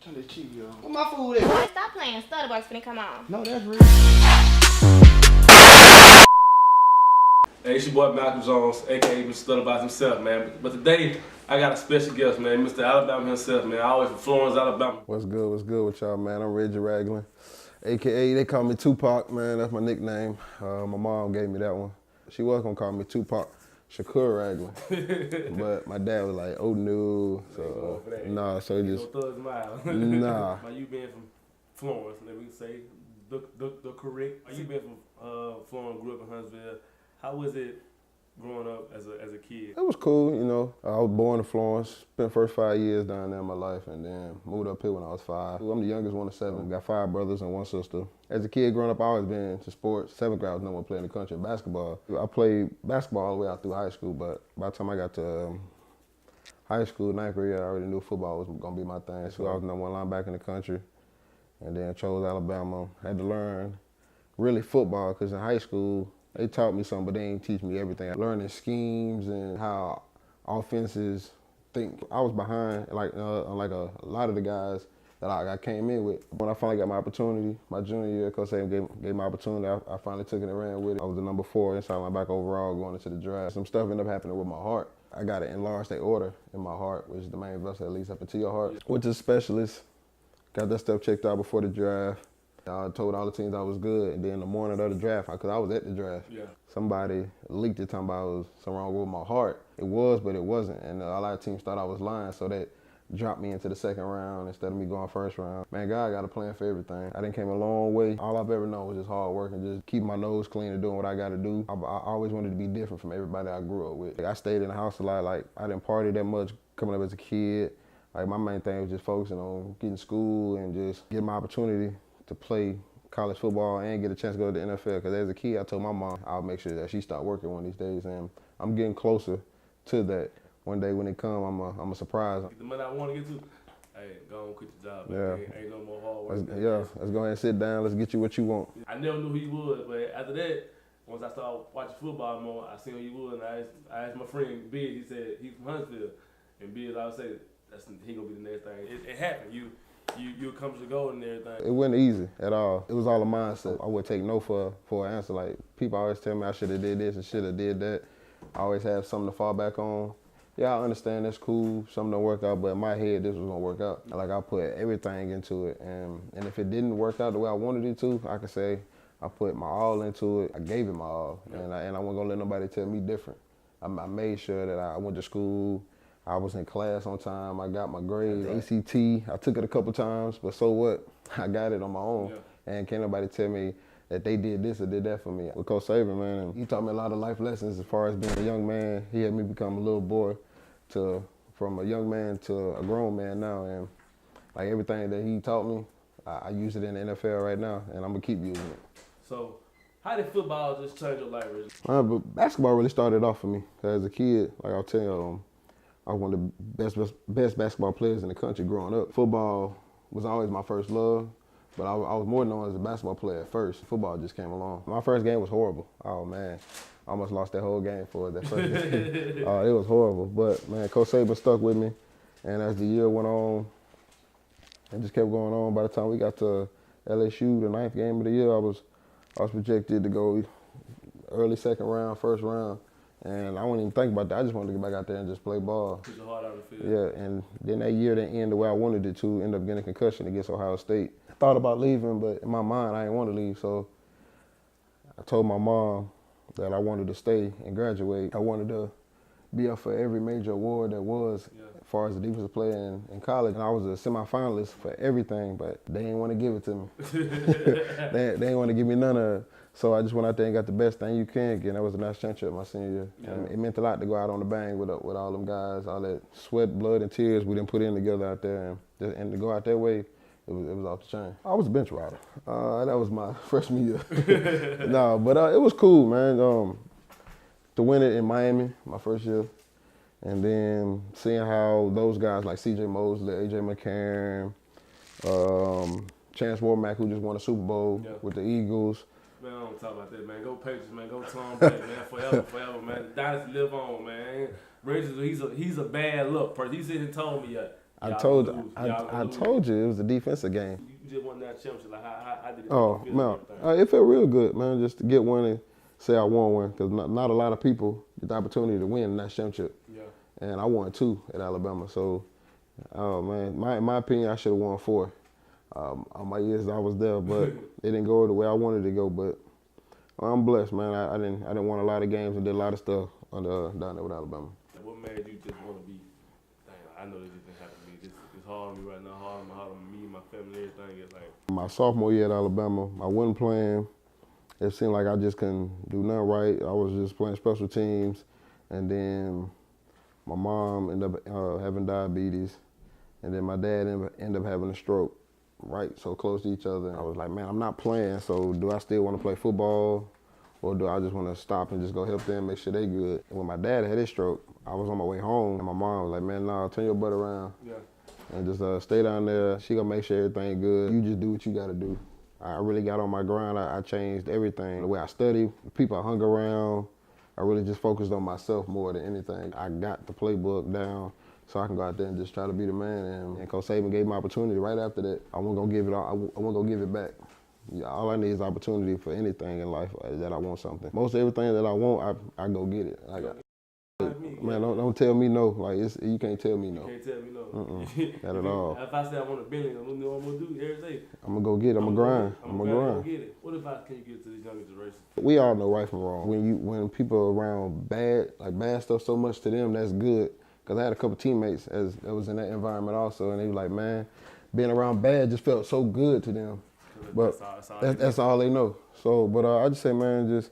Turn the TV on. Where my food at? Boy, stop playing. Stutter box finna come on. No, that's real. Hey, it's your boy Malcolm Jones, aka Mr. Stutter by himself, man. But today, I got a special guest, man, Mr. Alabama himself, man. I always from Florence, Alabama. What's good with y'all, man? I'm Reggie Ragland, aka they call me Tupac, man. That's my nickname. My mom gave me that one. She was gonna call me Tupac Shakur Ragland, but my dad was like, oh no, so nah, so it just nah. Now you been from Florence, let me say the correct. You been from Florence, grew up in Huntsville. How was it growing up as a kid? It was cool, you know. I was born in Florence, spent the first 5 years down there in my life, and then moved up here when I was 5. I'm the youngest one of 7. Got 5 brothers and 1 sister. As a kid growing up, I always been into sports. 7th grade, I was number 1 player in the country in basketball. I played basketball all the way out through high school, but by the time I got to high school, 9th grade, I already knew football was gonna be my thing. So I was number 1 linebacker in the country, and then chose Alabama. Had to learn really football, because in high school, they taught me something, but they didn't teach me everything. Learning schemes and how offenses think. I was behind, like a lot of the guys that I came in with. When I finally got my opportunity, my junior year, Coach Saban gave my opportunity. I finally took it and ran with it. I was the number 4 inside linebacker overall going into the draft. Some stuff ended up happening with my heart. I got an enlarged aorta in my heart, which is the main vessel that leads up into your heart. Went to the specialist, got that stuff checked out before the draft. I told all the teams I was good, and then the morning of the draft, because I was at the draft, somebody leaked it talking about it was something wrong with my heart. It was, but it wasn't, and a lot of teams thought I was lying, so that dropped me into the 2nd round instead of me going 1st round. Man, God got a plan for everything. I done came a long way. All I've ever known was just hard work and just keep my nose clean and doing what I got to do. I always wanted to be different from everybody I grew up with. I stayed in the house a lot. Like, I didn't party that much coming up as a kid. Like, my main thing was just focusing on getting school and just getting my opportunity to play college football and get a chance to go to the NFL. Because as a kid, I told my mom I'll make sure that she start working one of these days, and I'm getting closer to that. One day when it come, I'm a surprise. The money I want to get to, hey, go on, quit your job. Yeah. Ain't no more hard work. Let's go ahead and sit down. Let's get you what you want. I never knew who you was, but after that, once I started watching football more, I seen who you was, and I asked my friend Big. He said he's from Huntsville, and Big always say he gonna be the next thing. It happened. You accomplished the goal and everything. It wasn't easy at all. It was all a mindset. I would take no for an answer. Like, people always tell me I should have did this and should have did that. I always have something to fall back on. Yeah, I understand that's cool. Something don't work out, but in my head, this was gonna work out. Like, I put everything into it, and if it didn't work out the way I wanted it to, I could say I put my all into it. I gave it my all, and I wasn't gonna let nobody tell me different. I made sure that I went to school. I was in class on time. I got my grades, ACT. I took it a couple times, but so what? I got it on my own. And can't nobody tell me that they did this or did that for me. With Coach Saban, man, and he taught me a lot of life lessons as far as being a young man. He had me become a little boy from a young man to a grown man now. And like, everything that he taught me, I use it in the NFL right now, and I'm gonna keep using it. So, how did football just change your life, Reggie? But basketball really started off for me. As a kid, like I'll tell you, I was one of the best basketball players in the country growing up. Football was always my first love, but I was more known as a basketball player at first. Football just came along. My first game was horrible. Oh, man. I almost lost that whole game for that first game. It was horrible. But, man, Coach Saban stuck with me. And as the year went on, it just kept going on. By the time we got to LSU, the 9th game of the year, I was projected to go early 2nd round, 1st round. And I wouldn't even think about that. I just wanted to get back out there and just play ball. Put your heart out of the field. Yeah, and then that year didn't end the way I wanted it to. End up getting a concussion against Ohio State. I thought about leaving, but in my mind, I didn't want to leave. So I told my mom that I wanted to stay and graduate. I wanted to be up for every major award there was as far as the defensive player in college. And I was a semifinalist for everything, but they didn't want to give it to me. They didn't want to give me none of it. So I just went out there and got the best thing you can get. And that was a national championship my senior year. And it meant a lot to go out on the bang with all them guys, all that sweat, blood, and tears we didn't put in together out there. And to go out that way, it was off the chain. I was a bench rider. That was my freshman year. No, but it was cool, man. To win it in Miami, my first year, and then seeing how those guys like C.J. Mosley, A.J. McCarron, Chance Warmack, who just won a Super Bowl with the Eagles. Man, I don't talk about that, man. Go Patriots, man. Go Tom Brady, man. Forever, man. The dynasty live on, man. Reggie, he's a bad luck person. He said and told me, I told you it was a defensive game. You just won that championship. Like how did it Oh feel man, and everything? it felt real good, man. Just to get one and say I won one, because not a lot of people get the opportunity to win that championship. Yeah. And I won 2 at Alabama. So, oh man, in my opinion, I should have won 4. On my years I was there, but it didn't go the way I wanted it to go. But I'm blessed, man. I didn't win a lot of games and did a lot of stuff down there with Alabama. What made you just want to be? Dang, I know this didn't happen to me. It's hard on me right now. Hard on me, my family, everything. It's like My sophomore year at Alabama, I wasn't playing. It seemed like I just couldn't do nothing right. I was just playing special teams, and then my mom ended up having diabetes, and then my dad ended up having a stroke. Right, so close to each other. And I was like, man, I'm not playing, so do I still want to play football, or do I just want to stop and just go help them, make sure they good? And when my dad had his stroke, I was on my way home, and my mom was like, man, nah, turn your butt around. yeah. And just stay down there. She gonna make sure everything good. You just do what you gotta do. I really got on my grind. I changed everything. The way I studied, the people I hung around, I really just focused on myself more than anything. I got the playbook down so I can go out there and just try to be the man. And Coach Saban gave me opportunity right after that. I wasn't gonna give it all. I wasn't gonna give it back. Yeah, all I need is opportunity for anything in life that I want something. Most everything that I want, I go get it. Man, don't tell me no. Like you can't tell me no. You can't tell me no. Not at all. If I say I want $1 billion, I'm gonna do every day. I'm gonna go get it. I'm gonna grind. I'm gonna grind. Get it. What advice can you give to this younger generation? We all know right from wrong. When people are around bad stuff so much to them, that's good. Cause I had a couple teammates that was in that environment also, and they were like, man, being around bad just felt so good to them. But that's all they know. So, but I just say, man, just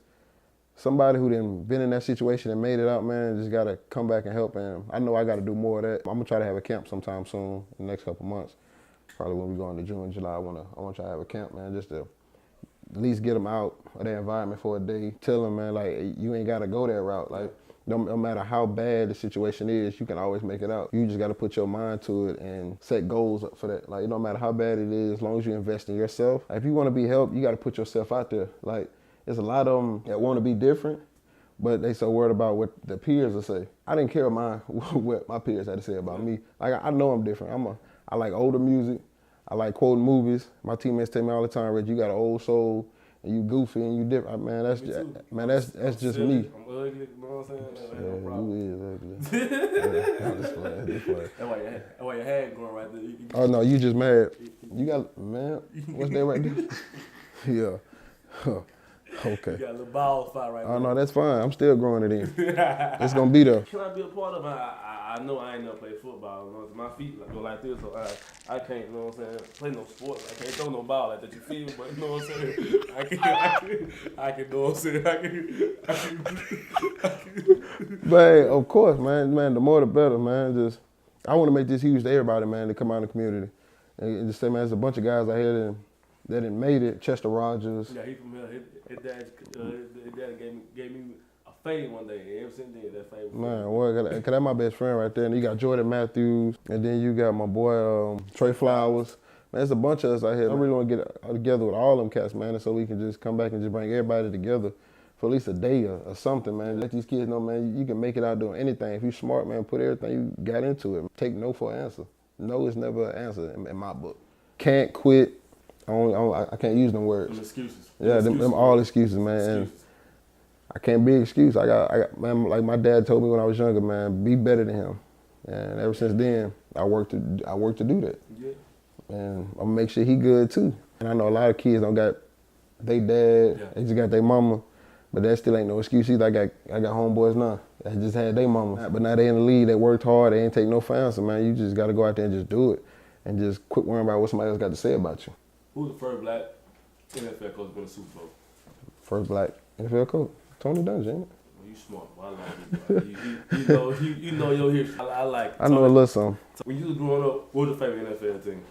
somebody who done been in that situation and made it out, man, just gotta come back and help. And I know I gotta do more of that. I'm gonna try to have a camp sometime soon, in the next couple months. Probably when we go into June, July, I wanna try to have a camp, man, just to at least get them out of their environment for a day. Tell them, man, like, you ain't gotta go that route. Like, no matter how bad the situation is, you can always make it out. You just gotta put your mind to it and set goals up for that. Like, it don't matter how bad it is, as long as you invest in yourself. Like, if you wanna be helped, you gotta put yourself out there. Like, there's a lot of them that wanna be different, but they so worried about what the peers will say. I didn't care what my peers had to say about me. Like, I know I'm different. I like older music. I like quoting movies. My teammates tell me all the time, Reggie, you got an old soul, and you goofy, and you different. Man, that's just me. I'm ugly, you know what I'm saying? Yeah, you is ugly. Yeah, I'm just playing. That's why your head going right there. Oh no, you just mad. You got, man, what's that right there? Yeah. Okay. You got a little ball fight right there. Oh no, that's fine. I'm still growing it in. It's gonna be there. Can I be a part of it? I know I ain't never played football. You know, my feet go like this, so I can't, you know what I'm saying, play no sports. I can't throw no ball like that, you feel me? But you know what I'm saying? I can, know what I'm saying? I can. But of course, man, the more the better, man. I want to make this huge to everybody, man, to come out in the community. And just say, man, there's a bunch of guys out here that done made it. Chester Rogers. Yeah, he from here. His dad gave me a fade one day. Ever since then, that fade. Man, well, cause that's my best friend right there. And you got Jordan Matthews, and then you got my boy Trey Flowers. Man, there's a bunch of us out here. I really want to get together with all them cats, man, so we can just come back and just bring everybody together for at least a day or something, man. Let these kids know, man, you can make it out doing anything. If you're smart, man, put everything you got into it. Take no for an answer. No is never an answer in my book. Can't quit. I can't use them words. Them excuses. Yeah, them all excuses, man. And I can't be an excuse. I got, man, like my dad told me when I was younger, man, be better than him. And ever since then, I work to do that. Yeah. And I'm gonna make sure he good too. And I know a lot of kids don't got they dad, they just got their mama, but that still ain't no excuse either. I got homeboys now that just had their mama, but now they in the league, they worked hard, they ain't take no for answer, man. You just gotta go out there and just do it, and just quit worrying about what somebody else got to say about you. Who's the first black NFL coach to win the Super Bowl? First black NFL coach? Tony Dungy, ain't it? Well, you smart. Well, I like you. You know your history. I like it. I know a little something. When you was growing up, what was your favorite NFL team?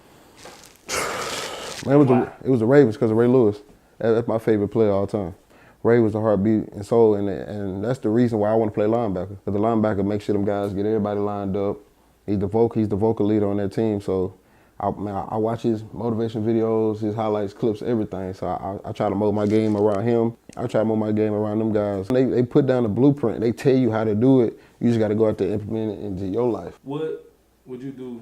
Man, it was the Ravens because of Ray Lewis. That's my favorite player all the time. Ray was the heartbeat and soul, and that's the reason why I want to play linebacker. Because the linebacker makes sure them guys get everybody lined up. He's the vocal leader on that team, so I watch his motivation videos, his highlights, clips, everything. So I try to mold my game around him. I try to mold my game around them guys. They put down the blueprint. They tell you how to do it. You just got to go out there and implement it into your life. What would you do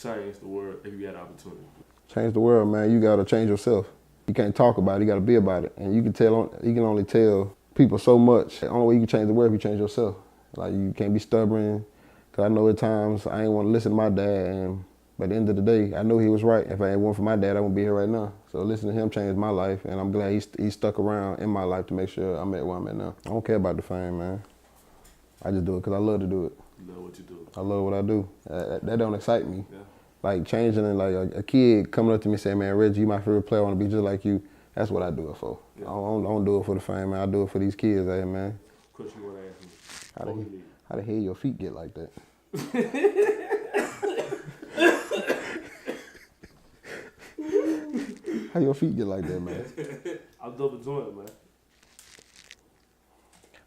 change the world if you had the opportunity? Change the world, man. You gotta change yourself. You can't talk about it. You gotta be about it. And you can only tell people so much. The only way you can change the world is you change yourself. Like you can't be stubborn. Cause I know at times I ain't want to listen to my dad, and by the end of the day, I know he was right. If I ain't one for my dad, I wouldn't be here right now. So listening to him changed my life, and I'm glad he stuck around in my life to make sure I'm at where I'm at now. I don't care about the fame, man. I just do it because I love to do it. You love what you do. I love what I do. That don't excite me. Yeah. Like changing and like a kid coming up to me and saying, man, Reggie, you my favorite player, I want to be just like you. That's what I do it for. Yeah. I don't do it for the fame, man. I do it for these kids, man. Coach, you want to ask me? How the hell your feet get like that? How your feet get like that, man? I'm double jointed, man.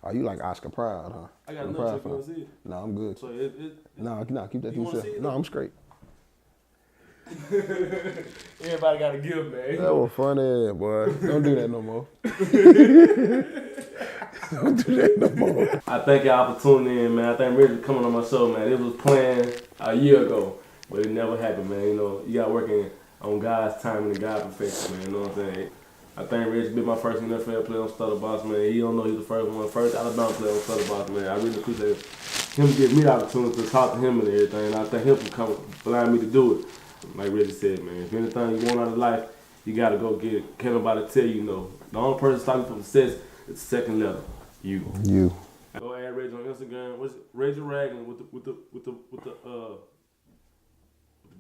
Oh, you like Oscar Proud, huh? I got another check. You want to see it? No, I'm good. So No, keep that to You wanna yourself. see it, No, though? I'm straight. Everybody got to give, man. That was funny, boy. Don't do that no more. Don't do that no more. I thank y'all for tuning in, man. I thank Reggie for coming on my show, man. It was planned a year ago, but it never happened, man. You know, you got working on God's timing and God's perfection, man. You know what I'm saying? I think Reggie been my first NFL player on Stutter Box, man. He don't know he's the first Alabama player on Stutter Box, man. I really appreciate him giving me the opportunity to talk to him and everything. And I thank him for allowing me to do it. Like Reggie said, man, if anything you want out of life, you gotta go get it. Can't nobody tell you no. The only person stopping for success is the second letter. You. Go add Reggie on Instagram. What's it? Reggie Ragland with the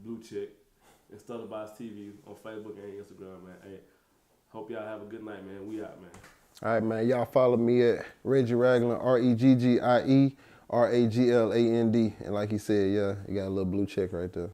blue check. And Stutter BoxTV on Facebook and Instagram, man. Hey, hope y'all have a good night, man. We out, man. All right, man. Y'all follow me at Reggie Ragland, REGGIE RAGLAND. And like he said, yeah, you got a little blue check right there.